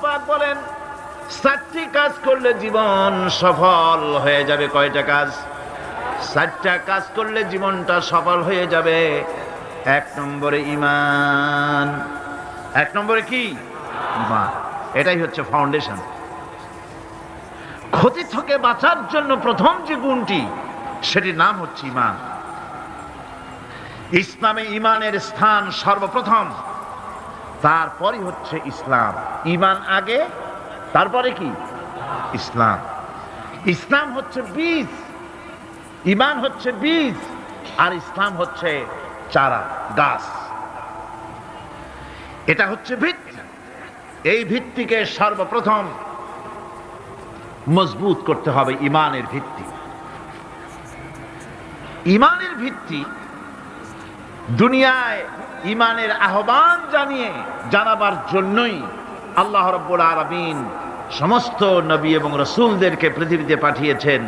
পাক বলেন 4টি কাজ করলে জীবন সফল হয়ে যাবে। কয়টা কাজ? 4টা কাজ করলে জীবনটা সফল হয়ে যাবে। 1 নম্বরে ঈমান। 1 নম্বরে কি? ঈমান। এটাই হচ্ছে ফাউন্ডেশন। ক্ষতি থেকে বাঁচার জন্য প্রথম যে গুণটি, সেটির নাম হচ্ছে ঈমান। ইসলামে ঈমানের স্থান সর্বপ্রথম, তারপরে হচ্ছে ইসলাম। ঈমান আগে, তারপরে কি? ইসলাম। ইসলাম হচ্ছে বীজ, ঈমান হচ্ছে বীজ, আর ইসলাম হচ্ছে চারা, গাছ। এটা হচ্ছে ভিত্তি। এই ভিত্তিকে সর্বপ্রথম মজবুত করতে হবে। ঈমানের ভিত্তি, ঈমানের ভিত্তি দুনিয়ায় ঈমানের আহ্বান জানাবার জন্যই আল্লাহ রাব্বুল আলামিন সমস্ত নবী এবং রাসূলদেরকে পৃথিবীতে পাঠিয়েছেন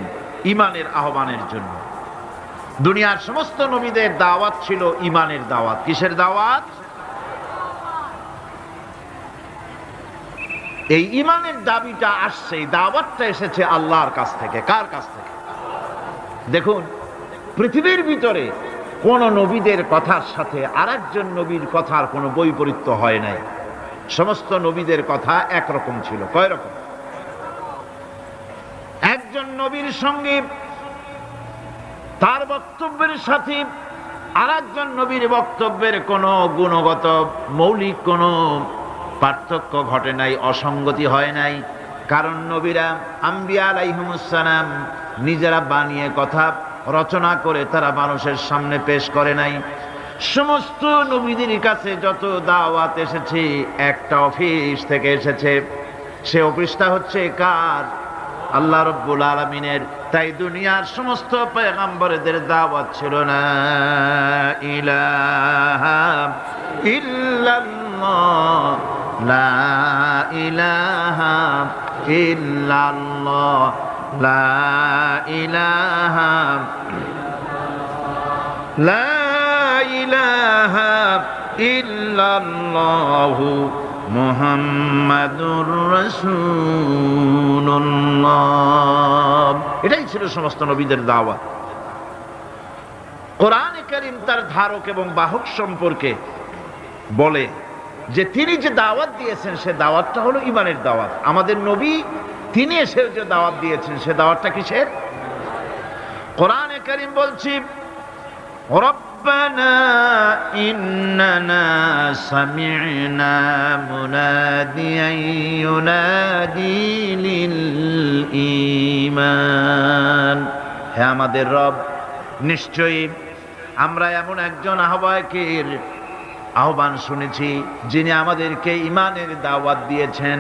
ঈমানের আহ্বানের জন্য। দুনিয়ার সমস্ত নবীদের দাওয়াত ছিল ঈমানের দাওয়াত। কিসের দাওয়াত? এই ঈমানের দাবিটা আসছে, এই দাওয়াতটা এসেছে আল্লাহর কাছ থেকে। কার কাছ থেকে? দেখুন, পৃথিবীর ভিতরে কোন নবীদের কথার সাথে আরেকজন নবীর কথার কোনো বৈপরীত্য হয় নাই। সমস্ত নবীদের কথা একরকম ছিল। কয় রকম? একজন নবীর সঙ্গে তার বক্তব্যের সাথে আরেকজন নবীর বক্তব্যের কোনো গুণগত মৌলিক কোনো পার্থক্য ঘটে নাই, অসঙ্গতি হয় নাই। কারণ নবীরা, আম্বিয়া আলাইহিমুস সালাম, নিজেরা বানিয়ে কথা রচনা করে তারা মানুষের সামনে পেশ করে নাই। সমস্ত নবীদের কাছে যত দাওয়াত এসেছে, একটা অফিস থেকে এসেছে। সে অফিসটা হচ্ছে কার? আল্লাহ রাব্বুল আলামিনের। তাই দুনিয়ার সমস্ত পয়গম্বরদের দাওয়াত ছিল না ইলাহা ইল্লাল্লাহ, লা ইলাহা ইল্লাল্লাহ, লা ইলাহা, লা ইলাহা ইল্লাল্লাহু মুহাম্মাদুর রাসূলুল্লাহ। এটাই ছিল সমস্ত নবীদের দাওয়াত। কোরআনে কারীম তার ধারক এবং বাহক সম্পর্কে বলে যে তিনি যে দাওয়াত দিয়েছেন সে দাওয়াতটা হলো ঈমানের দাওয়াত। আমাদের নবী তিনি এসে যে দাওয়াত দিয়েছেন সে দাওয়াতটা কিসের? কোরআনে কারীম বলছি, রব্বানা ইন্নানা সামি'না মুনাদিয়ান ইউনাদি লিল ঈমান। হে আমাদের রব, নিশ্চয়ই আমরা এমন একজন আহ্বায়কের আহ্বান শুনেছি যিনি আমাদেরকে ঈমানের দাওয়াত দিয়েছেন।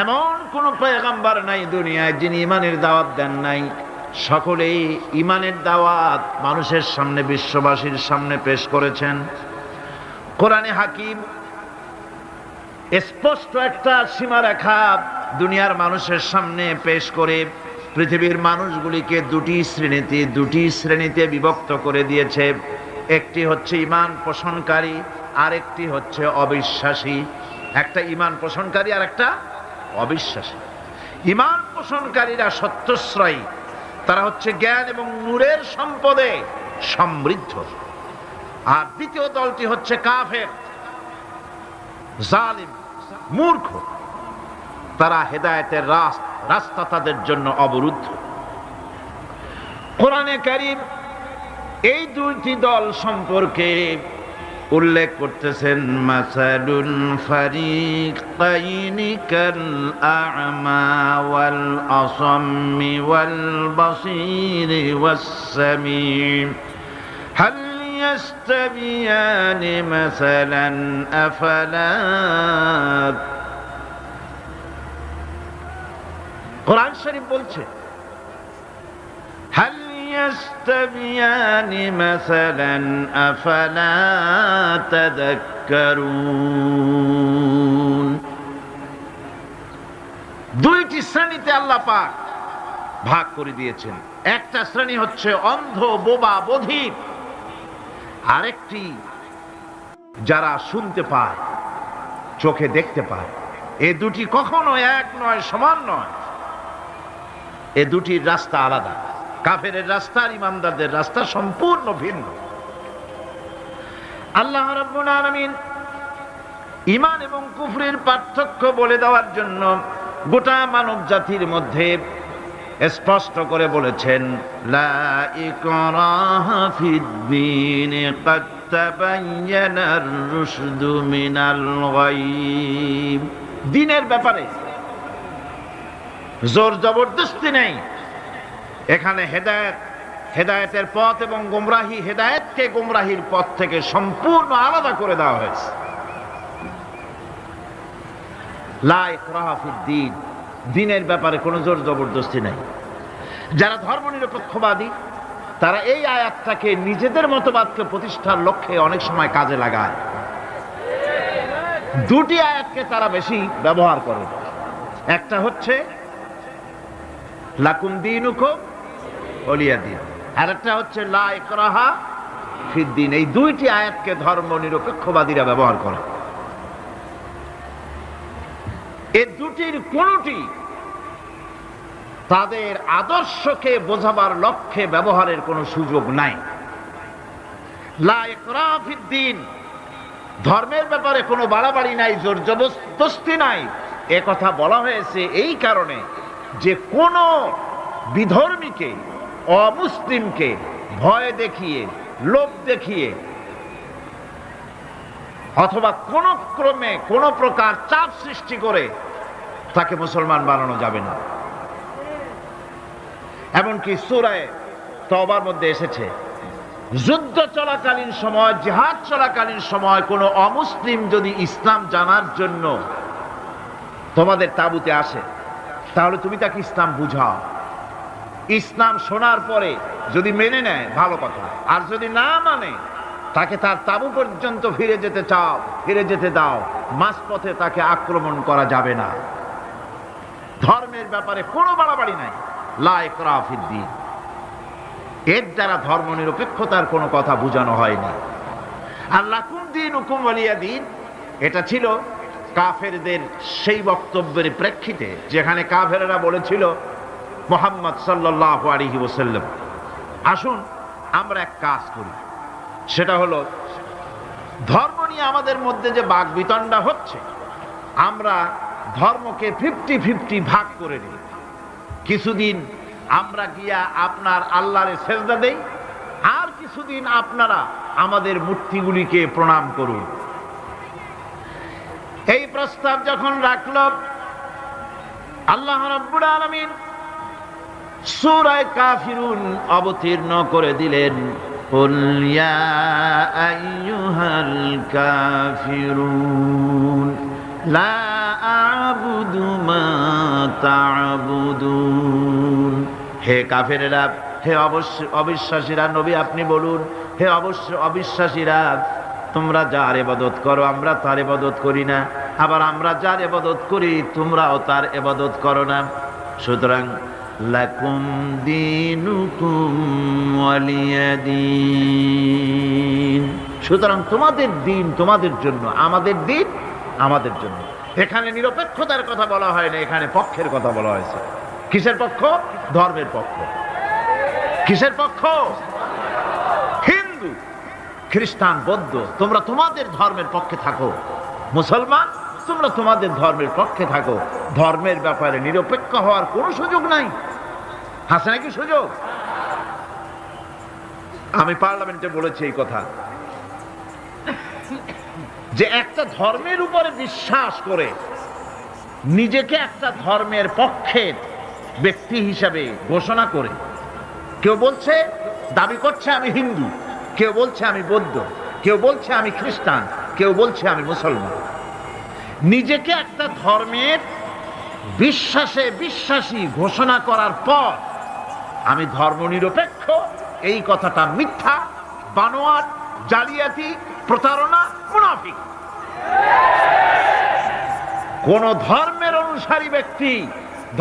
এমন কোন পয়গম্বর নাই দুনিয়ায় যিনি ঈমানের দাওয়াত দেন নাই। সকলেই ঈমানের দাওয়াত মানুষের সামনে, বিশ্ববাসীর সামনে পেশ করেছেন। কোরআনে হাকিম স্পষ্ট একটা সীমারেখা দুনিয়ার মানুষের সামনে পেশ করে পৃথিবীর মানুষগুলিকে দুটি শ্রেণীতে বিভক্ত করে দিয়েছে। একটি হচ্ছে ঈমান পোষণকারী, আরেকটি হচ্ছে অবিশ্বাসী। একটা ঈমান পোষণকারী আর একটা অবিশ্বাসী। ঈমান পোষণকারীরা সত্যশ্রয়ী, তারা হচ্ছে জ্ঞান এবং নূরের সম্পদে সমৃদ্ধ। আর দ্বিতীয় দলটি হচ্ছে কাফের, জালিম, মূর্খ। তারা হেদায়েতের রাস্তা তাদের জন্য অবরুদ্ধ। কোরআনে কারীম এই দুইটি দল সম্পর্কে উল্লেখ করতেছেন, মাসালুল ফারিকাইনি কাল আ'মা ওয়াল আসাম্মি ওয়াল বাসীরি ওয়াস সামিঈ হাল ইয়াস্তাবিয়ানি মাসালান আফালা। কোরআন শরীফ বলছে, হাল ইয়াস্তাবিয়ানি মাসালান আফালা তাযাক্কারুন। দুইটি শ্রেণীতে আল্লাহ পাক ভাগ করে দিয়েছেন। একটা শ্রেণী হচ্ছে অন্ধ, বোবা, বধির। আরেকটি যারা শুনতে পায়, চোখে দেখতে পায়। এ দুটি কখনো এক নয়, সমান নয়। এ দুটির রাস্তা আলাদা। কাফেরের রাস্তা আর ইমানদারদের রাস্তা সম্পূর্ণ ভিন্ন। আল্লাহ রাব্বুল আলামিন ঈমান এবং কুফরের পার্থক্য বলে দেওয়ার জন্য গোটা মানব জাতির মধ্যে স্পষ্ট করে বলেছেন, লা ইকরাহা ফিদ-দীন ক্বাদ তাবায়্যানার রুশদু মিনাল গায়ব। দ্বীনের ব্যাপারে জোর জবরদস্তি নেই। এখানে হেদায়েতের পথ এবং গোমরাহি, হেদায়েতকে গোমরাহির পথ থেকে সম্পূর্ণ আলাদা করে দেওয়া হয়েছে। লা ইকরাহা ফিদ-দীন, দ্বীনের ব্যাপারে কোনো জোর জবরদস্তি নেই। যারা ধর্মনিরপেক্ষবাদী তারা এই আয়াতটাকে নিজেদের মতবাদকে প্রতিষ্ঠার লক্ষ্যে অনেক সময় কাজে লাগায়। দুটি আয়াতকে তারা বেশি ব্যবহার করে। একটা হচ্ছে লাকুম দীনুকুম ওয়ালিয়া দীন, আর একটা হচ্ছে লা ইকরাহা ফিদ-দীন। এই দুইটি আয়াতকে ধর্মনিরপেক্ষবাদীরা ব্যবহার করে। এই দুটির কোনটি তাদের আদর্শকে বোঝাবার লক্ষ্যে ব্যবহারের কোনো সুযোগ নাই। লা ইকরাহা ফিদ-দীন, ধর্মের ব্যাপারে কোনো বাড়াবাড়ি নাই, জোর জবরদস্তি নাই। এ কথা বলা হয়েছে এই কারণে যে কোন বিধর্মীকে, অমুসলিমকে ভয় দেখিয়ে, লোভ দেখিয়ে অথবা কোন ক্রমে কোন প্রকার চাপ সৃষ্টি করে তাকে মুসলমান বানানো যাবে না। এমনকি সূরা তওবার মধ্যে এসেছে, যুদ্ধ চলাকালীন সময়, জিহাদ চলাকালীন সময় কোন অমুসলিম যদি ইসলাম জানার জন্য তোমাদের তাঁবুতে আসে, তাহলে তুমি তাকে ইসলাম বুঝাও। ইসলাম শোনার পরে যদি মেনে নেয় ভালো কথা, আর যদি না মানে তাকে তার তাঁবু পর্যন্ত ফিরে যেতে চাও, ফিরে যেতে দাও। মাঝপথে তাকে আক্রমণ করা যাবে না। ধর্মের ব্যাপারে কোনো বাড়াবাড়ি নাই। লা ইকরাহা ফিদ-দীন, এর দ্বারা ধর্মনিরপেক্ষতার কোনো কথা বোঝানো হয়নি। আর লাকুম দীনুকুম ওয়ালিয়া দীন, এটা ছিল কাফেরদের সেই বক্তব্যের প্রেক্ষিতে যেখানে কাফেরেরা বলেছিল মুহাম্মদ সাল্লাল্লাহু আলাইহি ওয়াসাল্লাম, আসুন আমরা এক কাজ করি, সেটা হলো ধর্ম নিয়ে আমাদের মধ্যে যে বাকবিতণ্ডা হচ্ছে, আমরা ধর্মকে 50-50 ভাগ করে নিই। কিছুদিন আমরা গিয়া আপনার আল্লাহরে সেজদা দেই, আর কিছুদিন আপনারা আমাদের মূর্তিগুলিকে প্রণাম করুন। এই প্রস্তাব যখন রাখল, আল্লাহ রাব্বুল আলামিন সূরা কাফিরুন অবতীর্ণ করে দিলেন, কুল ইয়া আইয়ুহাল কাফিরুন লা আ'বুদু মা তা'বুদুন। হে কাফেরেরা, হে অবিশ্বাসীরা, নবী আপনি বলুন, হে অবিশ্বাসীরা, তোমরা যার ইবাদত করো আমরা তার ইবাদত করি না, আবার আমরা যার ইবাদত করি তোমরাও তার ইবাদত করো না। সুতরাং লাকুম দীনুকুম ওয়ালিয়া দীন, সুতরাং তোমাদের দিন তোমাদের জন্য, আমাদের দিন আমাদের জন্য। এখানে নিরপেক্ষতার কথা বলা হয় না, এখানে পক্ষের কথা বলা হয়েছে। কিসের পক্ষ? ধর্মের পক্ষ। কিসের পক্ষ? হিন্দু, খ্রিস্টান, বৌদ্ধ, তোমরা তোমাদের ধর্মের পক্ষে থাকো। মুসলমান, তোমরা তোমাদের ধর্মের পক্ষে থাকো। ধর্মের ব্যাপারে নিরপেক্ষ হওয়ার কোনো সুযোগ নাই। আছে নাকি সুযোগ? আমি পার্লামেন্টে বলেছি এই কথা, যে একটা ধর্মের উপরে বিশ্বাস করে নিজেকে একটা ধর্মের পক্ষের ব্যক্তি হিসাবে ঘোষণা করে কেউ বলছে, দাবি করছে আমি হিন্দু, কেউ বলছে আমি বৌদ্ধ, কেউ বলছে আমি খ্রিস্টান, কেউ বলছে আমি মুসলমান। নিজেকে একটা ধর্মের বিশ্বাসে বিশ্বাসী ঘোষণা করার পর আমি ধর্মনিরপেক্ষ, এই কথাটা মিথ্যা, বানোয়াট, জালিয়াতি, প্রতারণা, মুনাফিক। কোন ধর্মের অনুসারী ব্যক্তি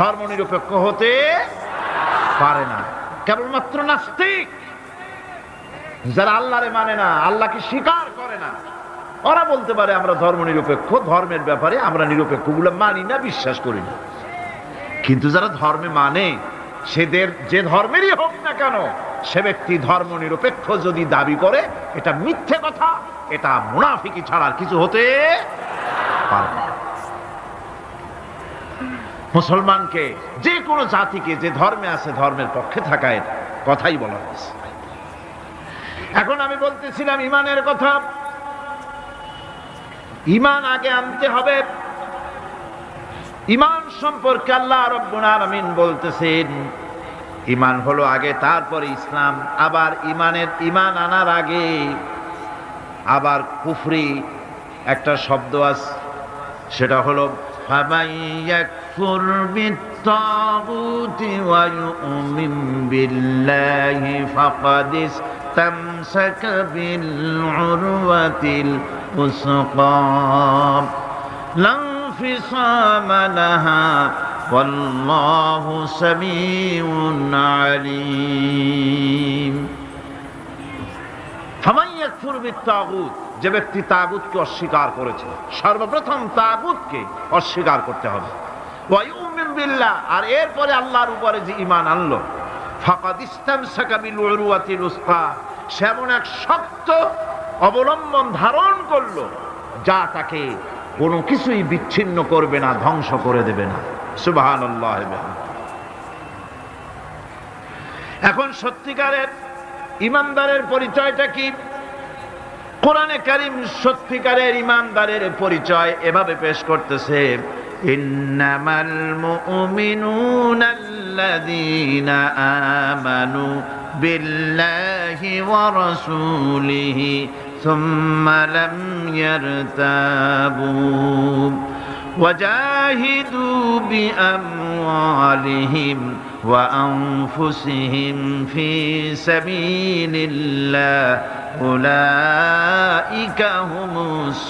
ধর্মনিরপেক্ষ হতে পারে না। কেবলমাত্র নাস্তিক, যারা আল্লাহরে মানে না, আল্লাহকে স্বীকার করে না, ওরা বলতে পারে আমরা ধর্ম নিরপেক্ষ, ধর্মের ব্যাপারে আমরা নিরপেক্ষগুলো মানি না, বিশ্বাস করি না। কিন্তু যারা ধর্মে মানে, সেদের যে ধর্মেরই হোক না কেন, সে ব্যক্তি ধর্ম নিরপেক্ষ যদি দাবি করে, এটা মিথ্যে কথা, এটা মুনাফিকি ছাড়া আর কিছু হতে পারে না। মুসলমানকে, যে কোনো জাতিকে যে ধর্মে আছে ধর্মের পক্ষে থাকার কথাই বলা হয়েছে। এখন আমি বলতেছিলাম ইমানের কথা। ইমান আগে আনতে হবে। ইমান সম্পর্কে আল্লাহ রাব্বুল আলামিন বলতেছেন ইমান হলো আগে, তারপরে ইসলাম। আবার ইমান আনার আগে আবার কুফরি একটা শব্দ আছে, সেটা হলো ফামান ইয়াকফুর বিত্তাগুতি ওয়া ইউমিন বিল্লাহি ফাকাদ ইসতামসাকা বিল উরওয়াতিল উসকা লা ইনফিসামা লাহা ওয়াল্লাহু সামিউন আলীম। ফামান ইয়াকফুর বিত্তাগুত, যে ব্যক্তি তাগুতকে অস্বীকার করেছে, সর্বপ্রথম তাগুতকে অস্বীকার করতে হবে। ওয়া ইউমিন বিল্লাহ, আর এরপরে আল্লাহর উপরে যে ঈমান আনলো, ফাকাদ ইসতামসাকা বিল উরওয়াতিল উসকা, সে এমন এক শক্ত অবলম্বন ধারণ করলো যা তাকে কোনো কিছুই বিচ্ছিন্ন করবে না, ধ্বংস করে দেবে না। সুবহানাল্লাহ। এখন সত্যিকারের ইমানদারের পরিচয়টা কি? কোরআনে কারীম সত্যিকারের ইমানদারের পরিচয় এভাবে পেশ করতেছে, ইন্নামাল মুমিনুনা আল্লাযীনা আমানু বিল্লাহি ওয়া রাসূলিহি সুম্মা লাম ইয়ারতাবু ওয়াজাহিদু বিআমওয়ালিহিম ওয়া আনফুসিহিম ফি সাবিলিল্লাহ উলাইকা হুমুস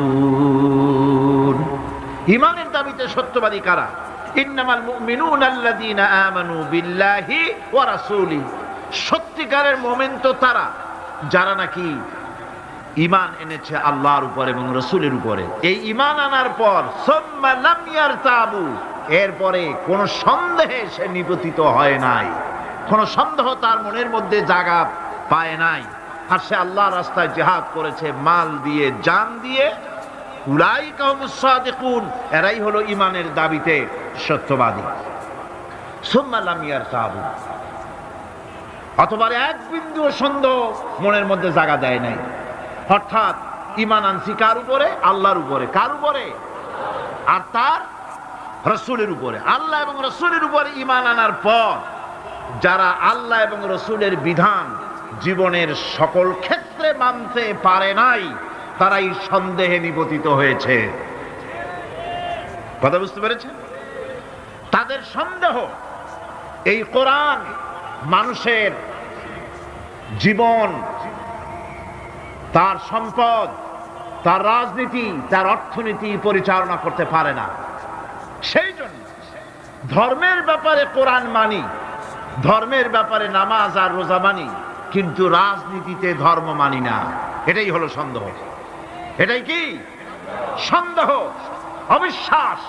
সাদিকুন। ঈমানের দাবিতে সত্যবাদী কারা? ইন্নামাল মুমিনুনা আল্লাযীনা আমানু বিল্লাহি ওয়া রাসূলিহি, সত্যিকারের মুমিন তো তারা যারা নাকি ঈমান এনেছে আল্লাহর উপর এবং রাসূলের উপরে। এই ঈমান আনার পর সুম্মা লাম ইয়ারতাবু, এরপরে কোন সন্দেহে সে নিপতিত হয় নাই, কোন সন্দেহ তার মনের মধ্যে জায়গা পায় নাই, আর সে আল্লাহর রাস্তায় জিহাদ করেছে মাল দিয়ে, জান দিয়ে। উলাইকা হুমুস সাদিকুন, এরাই হলো ঈমানের দাবিতে সত্যবাদী। সুম্মা লাম ইয়ারতাবু, অথবা এক বিন্দু সন্দেহ মনের মধ্যে জায়গা দেয় নাই, অর্থাৎ ঈমান আনছি কার উপরে? আল্লাহর উপরে। কার উপরে? আর তার রাসূলের উপরে। আল্লাহ এবং রাসূলের উপরে ঈমান আনার পর যারা আল্লাহ এবং রাসূলের বিধান জীবনের সকল ক্ষেত্রে মানতে পারে নাই, তারাই সন্দেহে নিপতিত হয়েছে। কথা বুঝতে পেরেছেন? তাদের সন্দেহ এই কোরআন মানুষের জীবন, তার সম্পদ, তার রাজনীতি, তার অর্থনীতি পরিচালনা করতে পারে না। সেই জন্য ধর্মের ব্যাপারে কোরআন মানি, ধর্মের ব্যাপারে নামাজ আর রোজা মানি, কিন্তু রাজনীতিতে ধর্ম মানি না। এটাই হলো সন্দেহ। এটাই কি? সন্দেহ, অবিশ্বাস।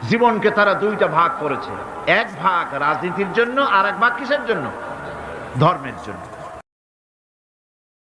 জীবনকে তারা দুইটা ভাগ করেছে, এক ভাগ রাজনীতির জন্য, আর এক ভাগ কিসের জন্য? ধর্মের জন্য।